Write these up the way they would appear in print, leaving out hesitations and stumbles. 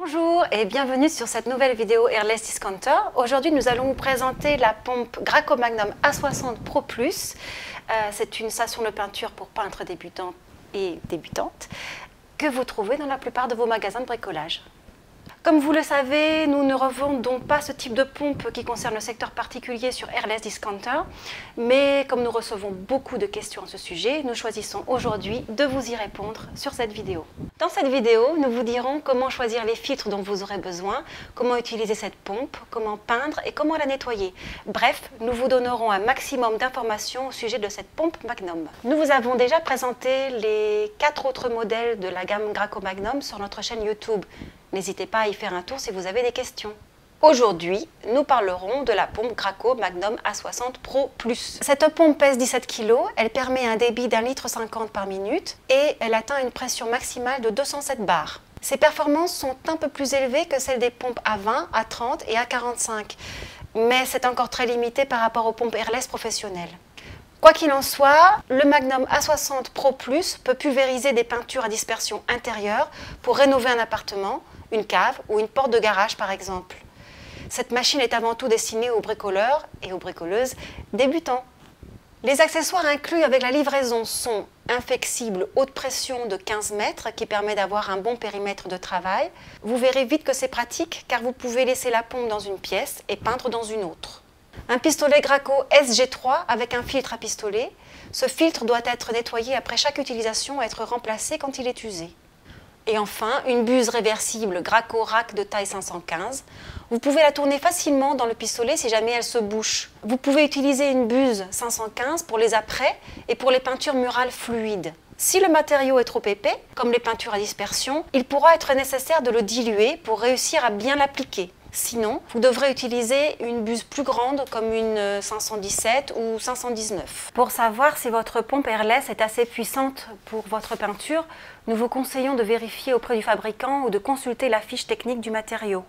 Bonjour et bienvenue sur cette nouvelle vidéo Airless Discounter. Aujourd'hui nous allons vous présenter la pompe Graco Magnum A60 Pro Plus. C'est une station de peinture pour peintres débutants et débutantes que vous trouvez dans la plupart de vos magasins de bricolage. Comme vous le savez, nous ne revendons pas ce type de pompe qui concerne le secteur particulier sur Airless Discounter, mais comme nous recevons beaucoup de questions à ce sujet, nous choisissons aujourd'hui de vous y répondre sur cette vidéo. Dans cette vidéo, nous vous dirons comment choisir les filtres dont vous aurez besoin, comment utiliser cette pompe, comment peindre et comment la nettoyer. Bref, nous vous donnerons un maximum d'informations au sujet de cette pompe Magnum. Nous vous avons déjà présenté les 4 autres modèles de la gamme Graco Magnum sur notre chaîne YouTube. N'hésitez pas à y faire un tour si vous avez des questions. Aujourd'hui, nous parlerons de la pompe Graco Magnum A60 Pro Plus. Cette pompe pèse 17 kg, elle permet un débit d'1,50 litre par minute et elle atteint une pression maximale de 207 bars. Ses performances sont un peu plus élevées que celles des pompes A20, A30 et A45, mais c'est encore très limité par rapport aux pompes Airless professionnelles. Quoi qu'il en soit, le Magnum A60 Pro Plus peut pulvériser des peintures à dispersion intérieure pour rénover un appartement, une cave ou une porte de garage par exemple. Cette machine est avant tout destinée aux bricoleurs et aux bricoleuses débutants. Les accessoires inclus avec la livraison sont un flexible haute pression de 15 mètres qui permet d'avoir un bon périmètre de travail. Vous verrez vite que c'est pratique car vous pouvez laisser la pompe dans une pièce et peindre dans une autre. Un pistolet Graco SG3 avec un filtre à pistolet. Ce filtre doit être nettoyé après chaque utilisation et être remplacé quand il est usé. Et enfin, une buse réversible Graco Rack de taille 515. Vous pouvez la tourner facilement dans le pistolet si jamais elle se bouche. Vous pouvez utiliser une buse 515 pour les apprêts et pour les peintures murales fluides. Si le matériau est trop épais, comme les peintures à dispersion, il pourra être nécessaire de le diluer pour réussir à bien l'appliquer. Sinon, vous devrez utiliser une buse plus grande comme une 517 ou 519. Pour savoir si votre pompe Airless est assez puissante pour votre peinture, nous vous conseillons de vérifier auprès du fabricant ou de consulter la fiche technique du matériau.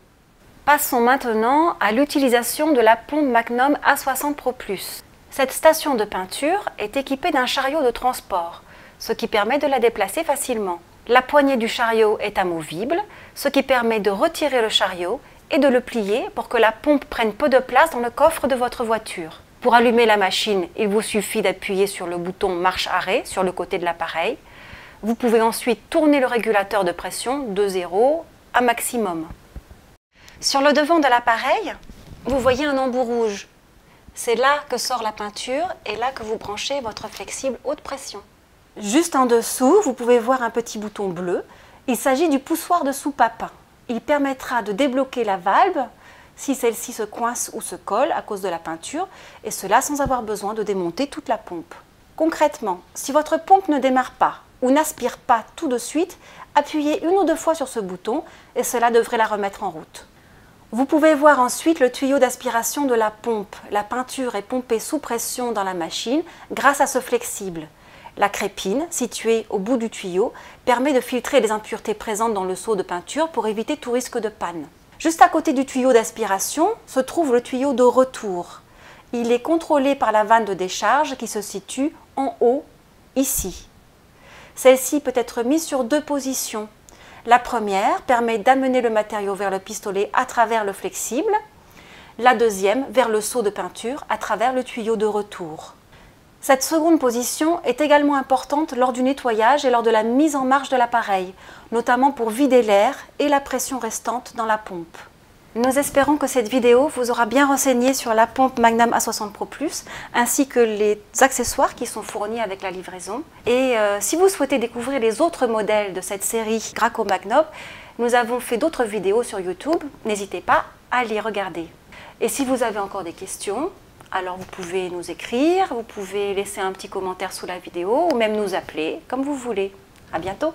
Passons maintenant à l'utilisation de la pompe Magnum A60 Pro Plus. Cette station de peinture est équipée d'un chariot de transport, ce qui permet de la déplacer facilement. La poignée du chariot est amovible, ce qui permet de retirer le chariot et de le plier pour que la pompe prenne peu de place dans le coffre de votre voiture. Pour allumer la machine, il vous suffit d'appuyer sur le bouton marche-arrêt sur le côté de l'appareil. Vous pouvez ensuite tourner le régulateur de pression de 0 à maximum. Sur le devant de l'appareil, vous voyez un embout rouge. C'est là que sort la peinture et là que vous branchez votre flexible haute pression. Juste en dessous, vous pouvez voir un petit bouton bleu. Il s'agit du poussoir de soupape. Il permettra de débloquer la valve si celle-ci se coince ou se colle à cause de la peinture, et cela sans avoir besoin de démonter toute la pompe. Concrètement, si votre pompe ne démarre pas ou n'aspire pas tout de suite, appuyez une ou deux fois sur ce bouton et cela devrait la remettre en route. Vous pouvez voir ensuite le tuyau d'aspiration de la pompe. La peinture est pompée sous pression dans la machine grâce à ce flexible. La crépine, située au bout du tuyau, permet de filtrer les impuretés présentes dans le seau de peinture pour éviter tout risque de panne. Juste à côté du tuyau d'aspiration se trouve le tuyau de retour. Il est contrôlé par la vanne de décharge qui se situe en haut, ici. Celle-ci peut être mise sur deux positions. La première permet d'amener le matériau vers le pistolet à travers le flexible. La deuxième vers le seau de peinture à travers le tuyau de retour. Cette seconde position est également importante lors du nettoyage et lors de la mise en marche de l'appareil, notamment pour vider l'air et la pression restante dans la pompe. Nous espérons que cette vidéo vous aura bien renseigné sur la pompe Magnum A60 Pro Plus, ainsi que les accessoires qui sont fournis avec la livraison. Et si vous souhaitez découvrir les autres modèles de cette série Graco Magnum, nous avons fait d'autres vidéos sur YouTube, n'hésitez pas à les regarder. Et si vous avez encore des questions, alors vous pouvez nous écrire, vous pouvez laisser un petit commentaire sous la vidéo ou même nous appeler, comme vous voulez. À bientôt!